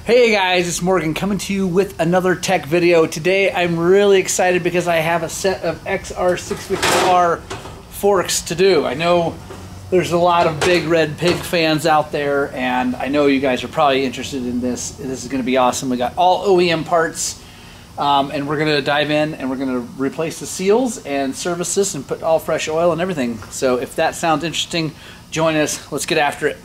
Hey guys, it's Morgan coming to you with another tech video. Today I'm really excited because I have a set of XR650R forks to do. I know there's a lot of Big Red Pig fans out there, and I know you guys are probably interested in this. This is going to be awesome. We got all OEM parts, and we're going to dive in and we're going to replace the seals and service this and put all fresh oil and everything. So if that sounds interesting, join us. Let's get after it.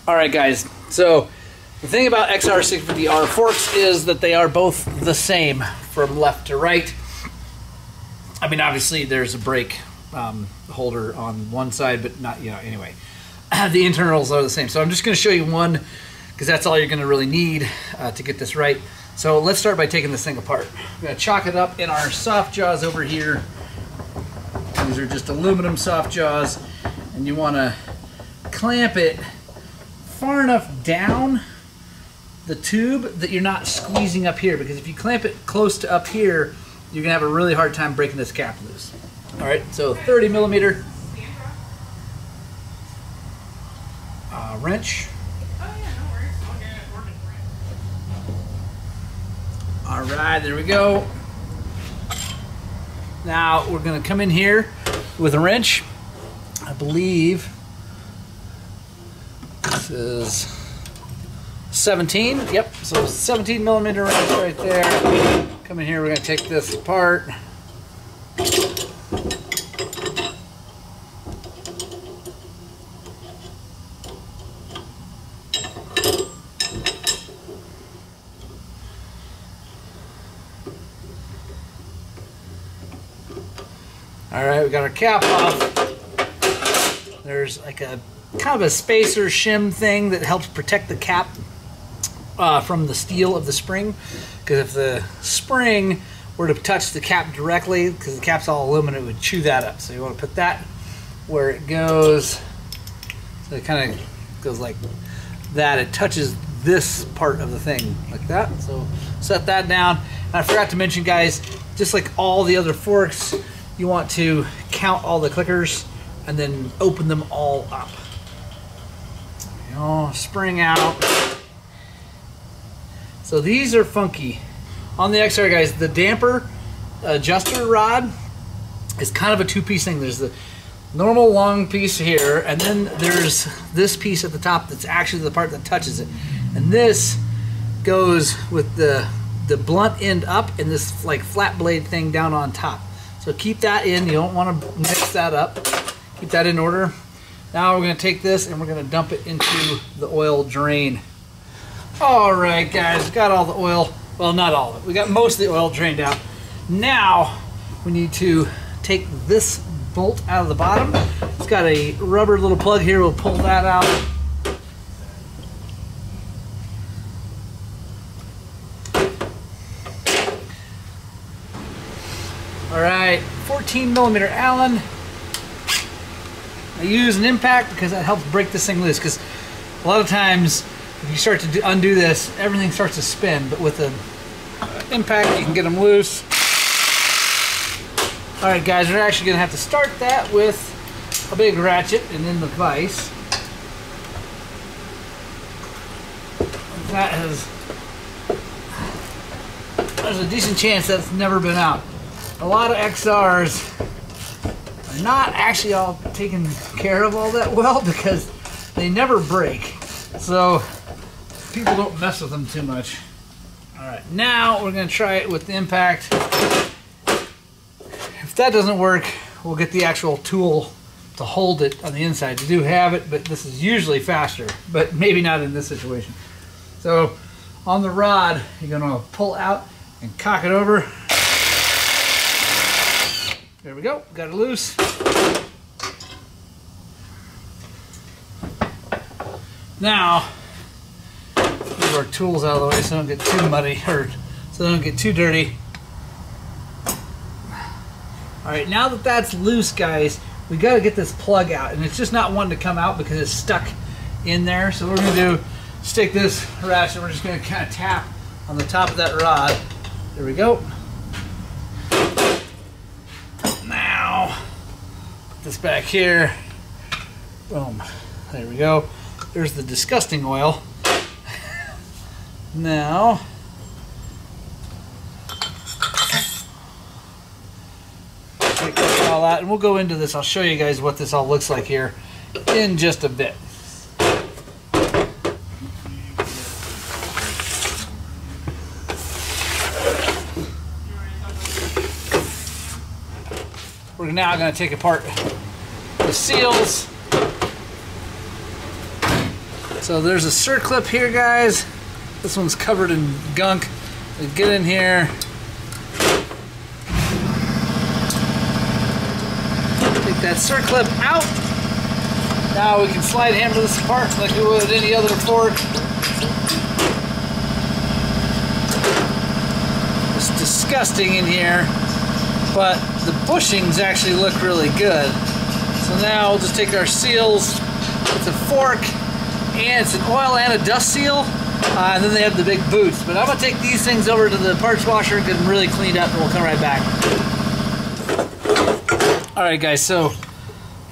Alright guys, so the thing about XR650R forks is that they are both the same from left to right. I mean, obviously there's a brake holder on one side, but not, anyway. The internals are the same. So I'm just going to show you one because that's all you're going to really need to get this right. So let's start by taking this thing apart. We're going to chalk it up in our soft jaws over here. These are just aluminum soft jaws, and you want to clamp it far enough down the tube that you're not squeezing up here, because if you clamp it close to up here, you're gonna have a really hard time breaking this cap loose. All right, so 30 millimeter wrench. All right, there we go. Now we're gonna come in here with a wrench. I believe this is 17. Yep, so 17 millimeter wrench right there. Come in here, we're going to take this apart. All right, we got our cap off. There's like a kind of a spacer shim thing that helps protect the cap from the steel of the spring, because if the spring were to touch the cap directly, because the cap's all aluminum, it would chew that up. So you want to put that where it goes, so it kind of goes like that. It touches this part of the thing like that. So set that down. And I forgot to mention, guys, just like all the other forks, you want to count all the clickers and then open them all up. Spring out. So these are funky. On the XR, guys, the damper adjuster rod is kind of a two-piece thing. There's the normal long piece here, and then there's this piece at the top that's actually the part that touches it. And this goes with the blunt end up and this like flat blade thing down on top. So keep that in. You don't want to mix that up. Keep that in order. Now we're going to take this and we're going to dump it into the oil drain. All right, guys, got all the oil. Well, not all of it. We got most of the oil drained out. Now we need to take this bolt out of the bottom. It's got a rubber little plug here. We'll pull that out. All right, 14 millimeter Allen. I use an impact because that helps break this thing loose, because a lot of times if you start to undo this, everything starts to spin, but with an impact you can get them loose. Alright guys, we're actually going to have to start that with a big ratchet and then the vise. That has, there's a decent chance that's never been out. A lot of XRs are not actually all taken care of all that well because they never break. So people don't mess with them too much. Alright, now we're going to try it with the impact. If that doesn't work, we'll get the actual tool to hold it on the inside. You do have it, but this is usually faster, but maybe not in this situation. So on the rod, you're going to pull out and cock it over. There we go, got it loose. Now, move our tools out of the way so they don't get too muddy, or so they don't get too dirty. Alright, now that that's loose, guys, we got to get this plug out. And it's just not wanting to come out because it's stuck in there. So what we're going to do Just take this ratchet, we're just going to kind of tap on the top of that rod. There we go. Now, put this back here. Boom. There we go. There's the disgusting oil. Now, take this all out, and we'll go into this. I'll show you guys what this all looks like here in just a bit. We're now going to take apart the seals. So there's a circlip here, guys. This one's covered in gunk. We get in here. Take that circlip out. Now we can slide hammer this apart like we would any other fork. It's disgusting in here, but the bushings actually look really good. So now we'll just take our seals. It's a fork, and it's an oil and a dust seal. And then they have the big boots. But I'm going to take these things over to the parts washer and get them really cleaned up, and we'll come right back. Alright guys, so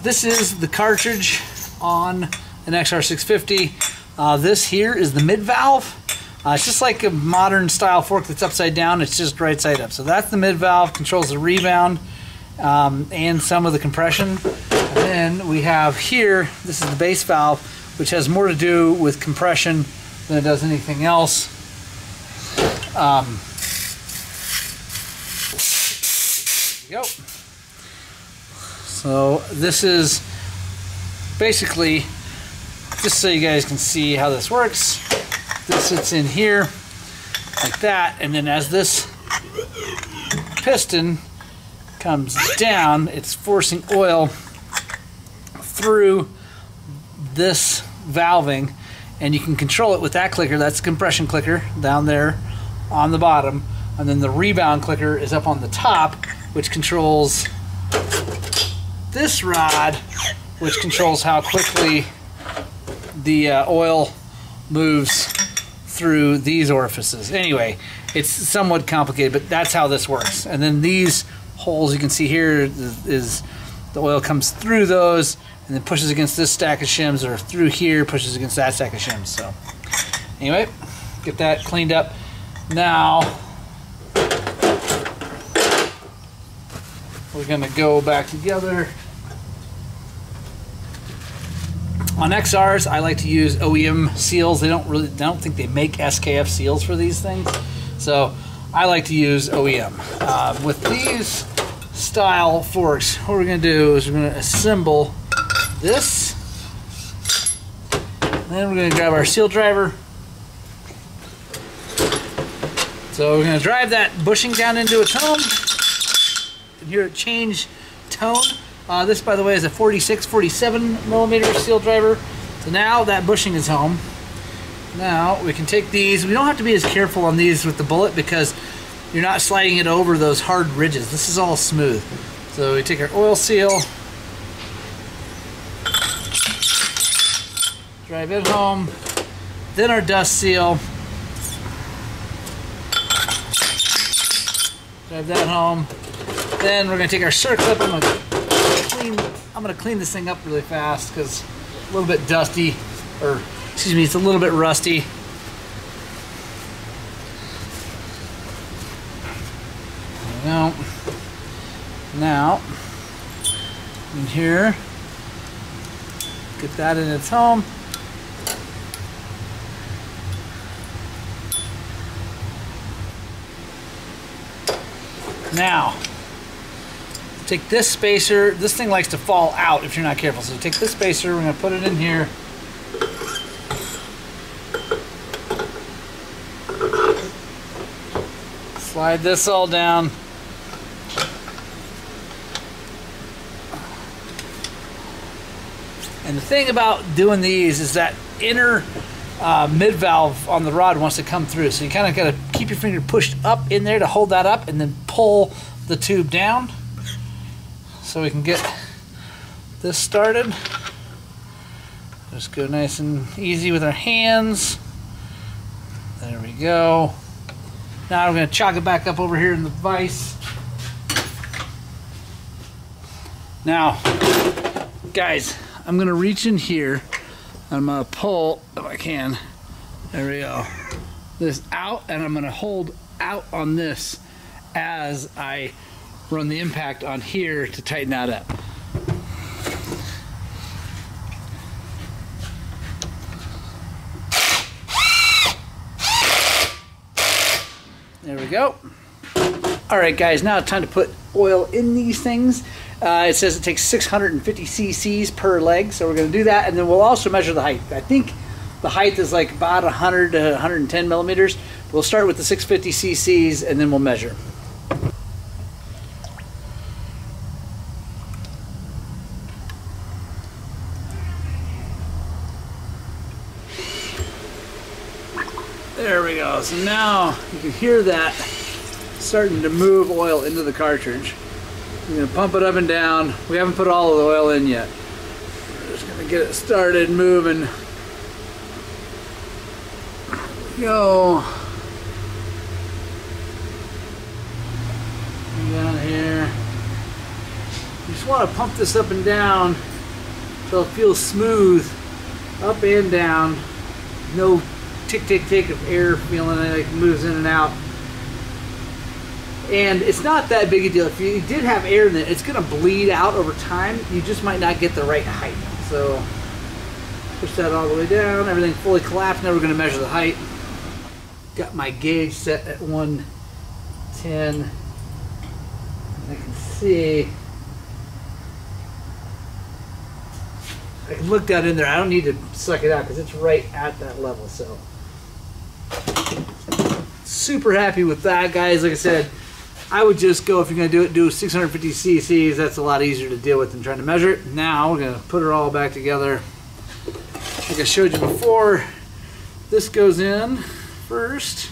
this is the cartridge on an XR650. This here is the mid valve. It's just like a modern style fork that's upside down. It's just right side up. So that's the mid valve, controls the rebound and some of the compression. And then we have here, this is the base valve, which has more to do with compression than it does anything else. There we go. So this is basically, just so you guys can see how this works, this sits in here like that, and then as this piston comes down, it's forcing oil through this valving, and you can control it with that clicker. That's the compression clicker down there on the bottom, and then the rebound clicker is up on the top, which controls this rod, which controls how quickly the oil moves through these orifices. Anyway, it's somewhat complicated, but that's how this works. And then these holes you can see here is the oil comes through those and then pushes against this stack of shims, or through here pushes against that stack of shims. So anyway, get that cleaned up. Now we're gonna go back together. On XRs, I like to use OEM seals. I don't think they make SKF seals for these things, so I like to use OEM. With these style forks, what we're gonna do is we're gonna assemble this. Then we're gonna grab our seal driver. So we're gonna drive that bushing down into its home. You can hear it change tone. This, by the way, is a 46-47 millimeter steel driver. So now that bushing is home. Now we can take these. We don't have to be as careful on these with the bullet because you're not sliding it over those hard ridges. This is all smooth. So we take our oil seal, drive it home, then our dust seal, drive that home. Then we're going to take our circlip. I'm going to clean this thing up really fast because it's a little bit dusty, or excuse me, it's a little bit rusty. There we go. Now, in here, get that in its home. Now, take this spacer. This thing likes to fall out if you're not careful. So take this spacer, we're going to put it in here. Slide this all down. And the thing about doing these is that inner mid valve on the rod wants to come through. So you kind of got to keep your finger pushed up in there to hold that up, and then pull the tube down. So we can get this started. Just go nice and easy with our hands. There we go. Now I'm going to chalk it back up over here in the vise. Now, guys, I'm going to reach in here. I'm going to pull, if I can, there we go, this out, and I'm going to hold out on this as I run the impact on here to tighten that up. There we go. All right, guys, now it's time to put oil in these things. It says it takes 650 cc's per leg, so we're going to do that, and then we'll also measure the height. I think the height is like about 100 to 110 millimeters. We'll start with the 650 cc's, and then we'll measure. There we go. So now you can hear that starting to move oil into the cartridge. We're going to pump it up and down. We haven't put all of the oil in yet. We're just going to get it started moving. There we go. Down here. You just want to pump this up and down until it feels smooth, up and down. No tick tick tick of air feeling like it moves in and out. And it's not that big a deal. If you did have air in it, it's going to bleed out over time. You just might not get the right height. So push that all the way down. Everything fully collapsed. Now we're going to measure the height. Got my gauge set at 110. I can see. I can look down in there. I don't need to suck it out because it's right at that level. So super happy with that, guys. Like I said, I would just go, if you're going to do 650 cc's. That's a lot easier to deal with than trying to measure it. Now we're going to put it all back together. Like I showed you before, this goes in first.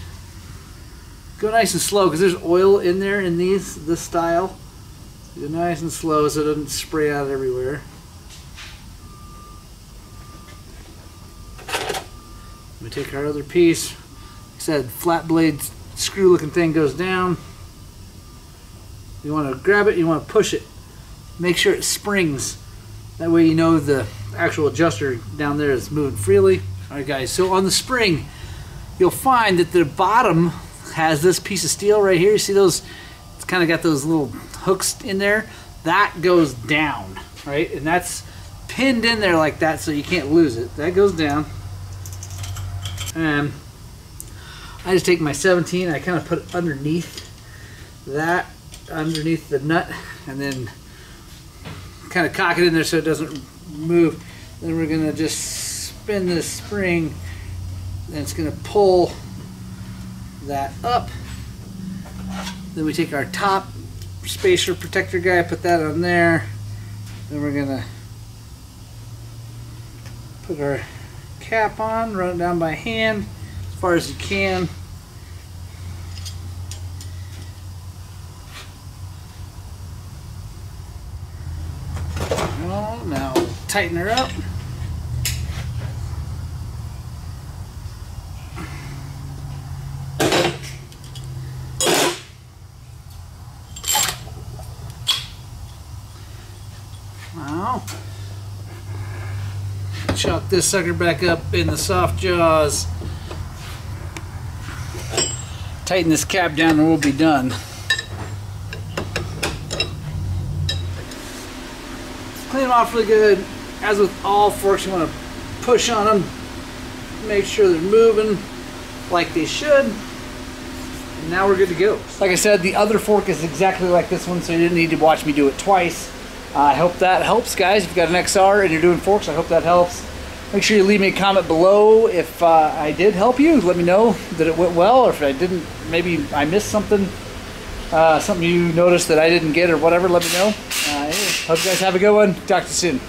Go nice and slow because there's oil in there in this style. Go nice and slow so it doesn't spray out everywhere. We take our other piece. Like I said, flat blade screw looking thing goes down. You want to grab it, you want to push it. Make sure it springs. That way you know the actual adjuster down there is moving freely. Alright guys, so on the spring, you'll find that the bottom has this piece of steel right here. You see those? It's kind of got those little hooks in there. That goes down, right? And that's pinned in there like that so you can't lose it. That goes down. And I just take my 17, I kind of put it underneath that, underneath the nut, and then kind of cock it in there so it doesn't move. Then we're going to just spin this spring, and it's going to pull that up. Then we take our top spacer protector guy, put that on there. Then we're going to put our cap on, run it down by hand as far as you can. Well, now tighten her up. Now chuck this sucker back up in the soft jaws. Tighten this cap down and we'll be done. Clean them off really good. As with all forks, you want to push on them, make sure they're moving like they should. And now we're good to go. Like I said, the other fork is exactly like this one, so you didn't need to watch me do it twice. I hope that helps, guys. If you've got an XR and you're doing forks, I hope that helps. Make sure you leave me a comment below if I did help you. Let me know that it went well, or if I didn't, maybe I missed something. Something you noticed that I didn't get or whatever, let me know. Anyway, hope you guys have a good one. Talk to you soon.